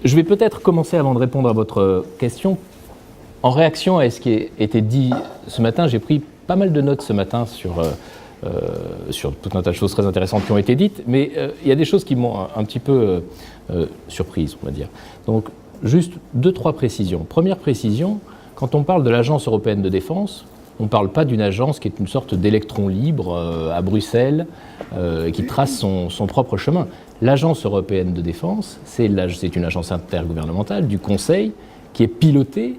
Je vais peut-être commencer, avant de répondre à votre question, en réaction à ce qui a été dit ce matin. J'ai pris pas mal de notes ce matin sur tout un tas de choses très intéressantes qui ont été dites, mais il y a des choses qui m'ont un petit peu surprise, on va dire. Donc, juste 2-3 précisions. Première précision, quand on parle de l'Agence européenne de défense, on ne parle pas d'une agence qui est une sorte d'électron libre à Bruxelles, qui trace son propre chemin. L'Agence européenne de défense, c'est une agence intergouvernementale du Conseil qui est pilotée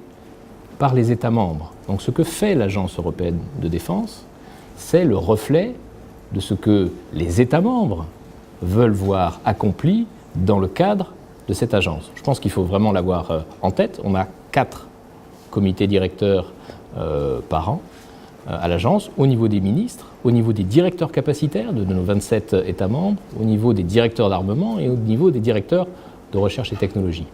par les États membres. Donc ce que fait l'Agence européenne de défense, c'est le reflet de ce que les États membres veulent voir accompli dans le cadre de cette agence. Je pense qu'il faut vraiment l'avoir en tête. On a 4 comités directeurs par an à l'agence, au niveau des ministres, au niveau des directeurs capacitaires de nos 27 États membres, au niveau des directeurs d'armement et au niveau des directeurs de recherche et technologie.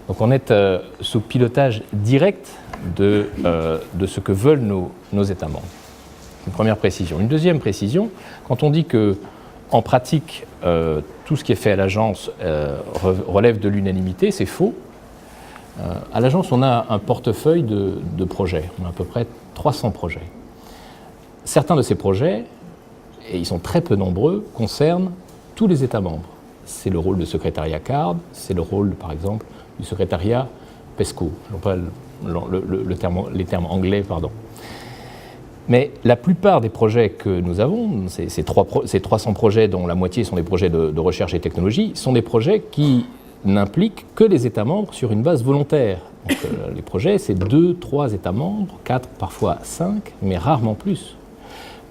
Donc on est sous pilotage direct de ce que veulent nos États membres. Une première précision. Une deuxième précision, quand on dit que en pratique, tout ce qui est fait à l'agence relève de l'unanimité, c'est faux. À l'agence, on a un portefeuille de projets. On a à peu près 300 projets. Certains de ces projets, et ils sont très peu nombreux, concernent tous les États membres. C'est le rôle du secrétariat CARD, c'est le rôle, par exemple, du secrétariat PESCO. Je n'ai pas les termes anglais, pardon. Mais la plupart des projets que nous avons, ces 300 projets dont la moitié sont des projets de recherche et technologie, sont des projets qui n'impliquent que les États membres sur une base volontaire. Donc, les projets, c'est 2, 3 États membres, 4, parfois 5, mais rarement plus.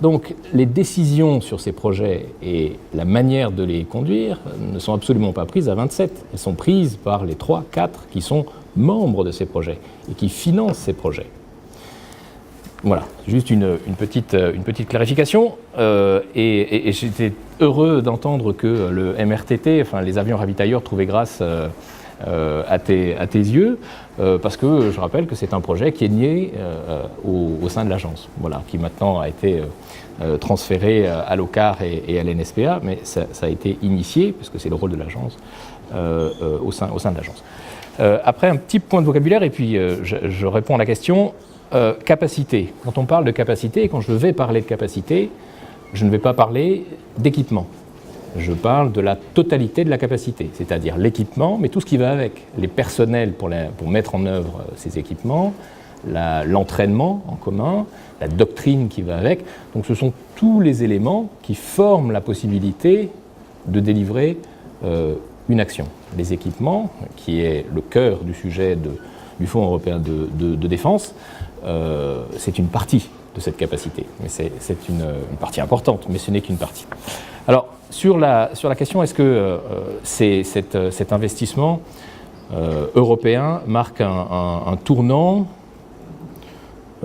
Donc les décisions sur ces projets et la manière de les conduire ne sont absolument pas prises à 27. Elles sont prises par les 3, 4 qui sont membres de ces projets et qui financent ces projets. Voilà, juste une petite clarification. Et j'étais heureux d'entendre que le MRTT, enfin les avions ravitailleurs, trouvaient grâce à tes yeux, parce que je rappelle que c'est un projet qui est né au sein de l'agence, voilà, qui maintenant a été transféré à l'OCAR et à l'NSPA, mais ça a été initié, parce que c'est le rôle de l'agence, au sein de l'agence. Après, un petit point de vocabulaire, et puis je réponds à la question. Capacité. Quand on parle de capacité, quand je vais parler de capacité, je ne vais pas parler d'équipement. Je parle de la totalité de la capacité, c'est-à-dire l'équipement, mais tout ce qui va avec, les personnels pour mettre en œuvre ces équipements, l'entraînement en commun, la doctrine qui va avec. Donc ce sont tous les éléments qui forment la possibilité de délivrer une action. Les équipements, qui est le cœur du sujet du Fonds européen de défense, c'est une partie de cette capacité. Mais c'est une partie importante, mais ce n'est qu'une partie. Alors, sur la question, est-ce que cet investissement européen marque un tournant,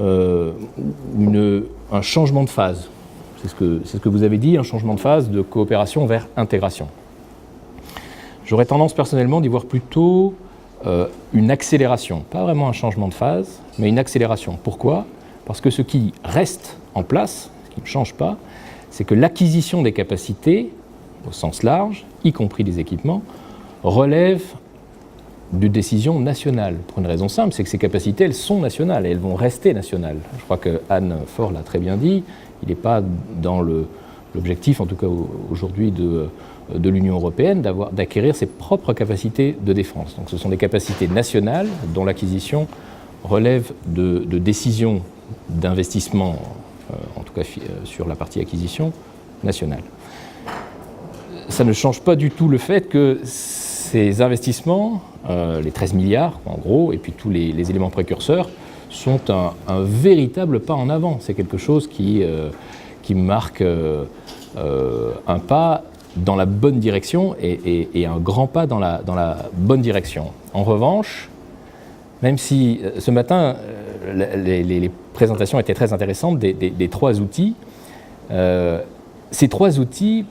un changement de phase? C'est ce que vous avez dit, un changement de phase de coopération vers intégration. J'aurais tendance personnellement d'y voir plutôt une accélération, pas vraiment un changement de phase, mais une accélération. Pourquoi ? Parce que ce qui reste en place, ce qui ne change pas, c'est que l'acquisition des capacités, au sens large, y compris des équipements, relève de décisions nationales. Pour une raison simple, c'est que ces capacités, elles sont nationales et elles vont rester nationales. Je crois que Anne Faure l'a très bien dit, il n'est pas dans l'objectif, en tout cas aujourd'hui, de l'Union européenne, d'acquérir ses propres capacités de défense. Donc ce sont des capacités nationales dont l'acquisition relève de décisions d'investissement, en tout cas sur la partie acquisition, nationale. Ça ne change pas du tout le fait que ces investissements, les 13 milliards en gros, et puis tous les éléments précurseurs, sont un véritable pas en avant. C'est quelque chose qui marque un pas dans la bonne direction et un grand pas dans la bonne direction. En revanche, même si ce matin, les présentations étaient très intéressantes des 3 outils, ces 3 outils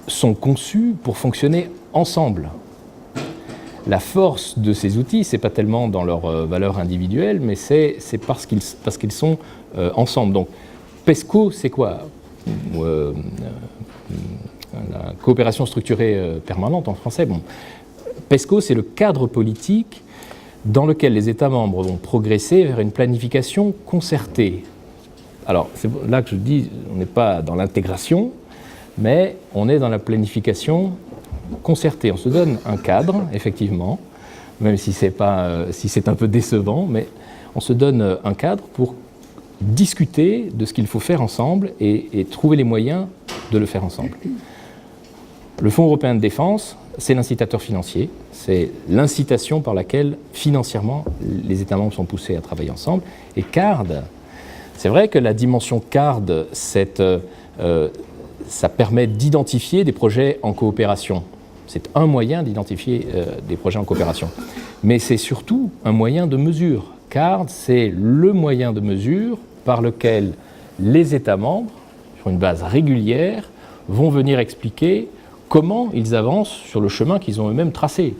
sont conçus pour fonctionner ensemble. La force de ces outils, ce n'est pas tellement dans leur valeur individuelle, mais c'est parce qu'ils sont ensemble. Donc, PESCO, c'est quoi ? La coopération structurée permanente en français. Bon. PESCO, c'est le cadre politique dans lequel les États membres vont progresser vers une planification concertée. Alors, c'est là que je dis, on n'est pas dans l'intégration, mais on est dans la planification concertée. On se donne un cadre, effectivement, même si c'est un peu décevant, mais on se donne un cadre pour discuter de ce qu'il faut faire ensemble et trouver les moyens de le faire ensemble. Le Fonds européen de défense, c'est l'incitateur financier, c'est l'incitation par laquelle, financièrement, les États membres sont poussés à travailler ensemble. Et CARD, c'est vrai que la dimension CARD, ça permet d'identifier des projets en coopération. C'est un moyen d'identifier des projets en coopération. Mais c'est surtout un moyen de mesure. CARD, c'est le moyen de mesure par lequel les États membres, sur une base régulière, vont venir expliquer comment ils avancent sur le chemin qu'ils ont eux-mêmes tracé,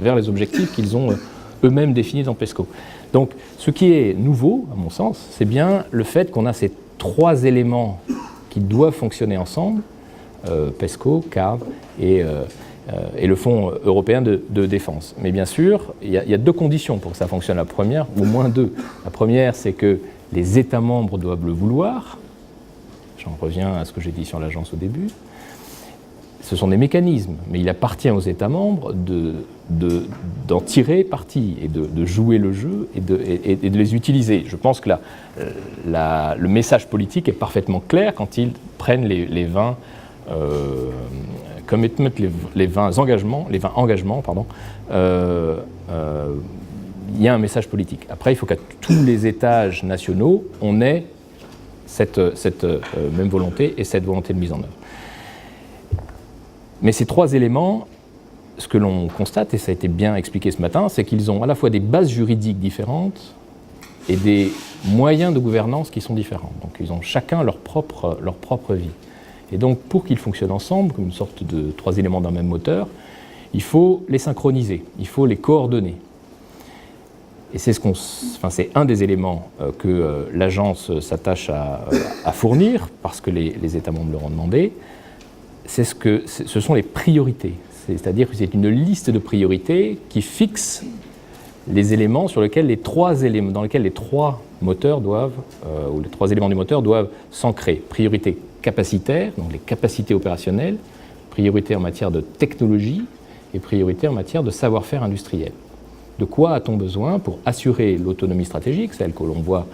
vers les objectifs qu'ils ont eux-mêmes définis dans PESCO. Donc, ce qui est nouveau, à mon sens, c'est bien le fait qu'on a ces trois éléments qui doivent fonctionner ensemble, PESCO, CARD et le Fonds européen de défense. Mais bien sûr, il y a deux conditions pour que ça fonctionne. La première, au moins deux. La première, c'est que les États membres doivent le vouloir. J'en reviens à ce que j'ai dit sur l'agence au début. Ce sont des mécanismes, mais il appartient aux États membres d'en tirer parti et de jouer le jeu et de les utiliser. Je pense que le message politique est parfaitement clair quand ils prennent les 20 commitments, les 20 engagements, il y a un message politique. Après, il faut qu'à tous les étages nationaux, on ait cette même volonté et cette volonté de mise en œuvre. Mais ces trois éléments, ce que l'on constate, et ça a été bien expliqué ce matin, c'est qu'ils ont à la fois des bases juridiques différentes et des moyens de gouvernance qui sont différents. Donc ils ont chacun leur propre vie. Et donc pour qu'ils fonctionnent ensemble, comme une sorte de trois éléments d'un même moteur, il faut les synchroniser, il faut les coordonner. Et c'est un des éléments que l'agence s'attache à fournir, parce que les États membres leur ont demandé. Ce sont les priorités. C'est-à-dire que c'est une liste de priorités qui fixe les éléments dans lesquels les trois moteurs doivent, ou les trois éléments du moteur doivent s'ancrer. Priorité capacitaire, donc les capacités opérationnelles, priorité en matière de technologie et priorité en matière de savoir-faire industriel. De quoi a-t-on besoin pour assurer l'autonomie stratégique, celle que l'on voit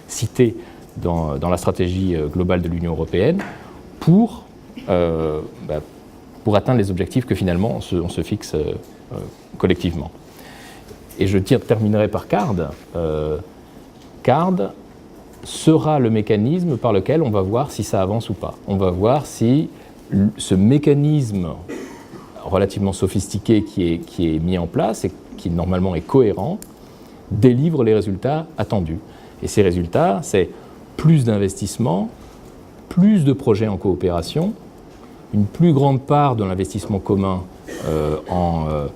citée dans la stratégie globale de l'Union européenne, pour atteindre les objectifs que finalement on se fixe collectivement. Et je terminerai par CARD. CARD sera le mécanisme par lequel on va voir si ça avance ou pas. On va voir si ce mécanisme relativement sophistiqué qui est mis en place et qui normalement est cohérent, délivre les résultats attendus. Et ces résultats, c'est plus d'investissements, plus de projets en coopération, une plus grande part de l'investissement commun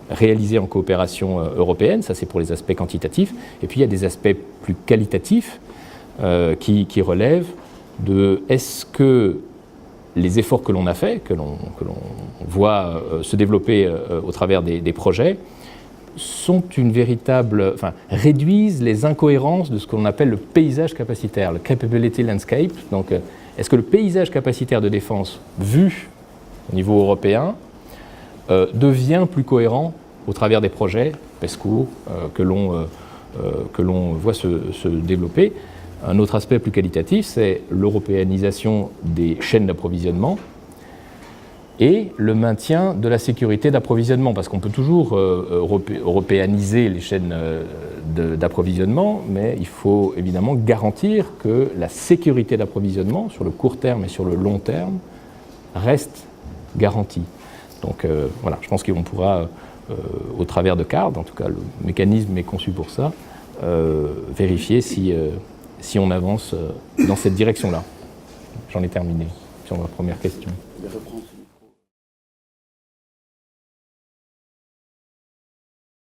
réalisé en coopération européenne, ça c'est pour les aspects quantitatifs, et puis il y a des aspects plus qualitatifs qui relèvent de est-ce que les efforts que l'on a faits, que l'on voit se développer au travers des projets, sont réduisent les incohérences de ce qu'on appelle le paysage capacitaire, le capability landscape. Donc, est-ce que le paysage capacitaire de défense, vu au niveau européen, devient plus cohérent au travers des projets PESCO que l'on voit se développer? Un autre aspect plus qualitatif, c'est l'européanisation des chaînes d'approvisionnement et le maintien de la sécurité d'approvisionnement, parce qu'on peut toujours européaniser les chaînes d'approvisionnement, mais il faut évidemment garantir que la sécurité d'approvisionnement, sur le court terme et sur le long terme, reste garantie. Donc voilà, je pense qu'on pourra, au travers de CARD, en tout cas le mécanisme est conçu pour ça, vérifier si on avance dans cette direction-là. J'en ai terminé sur ma première question.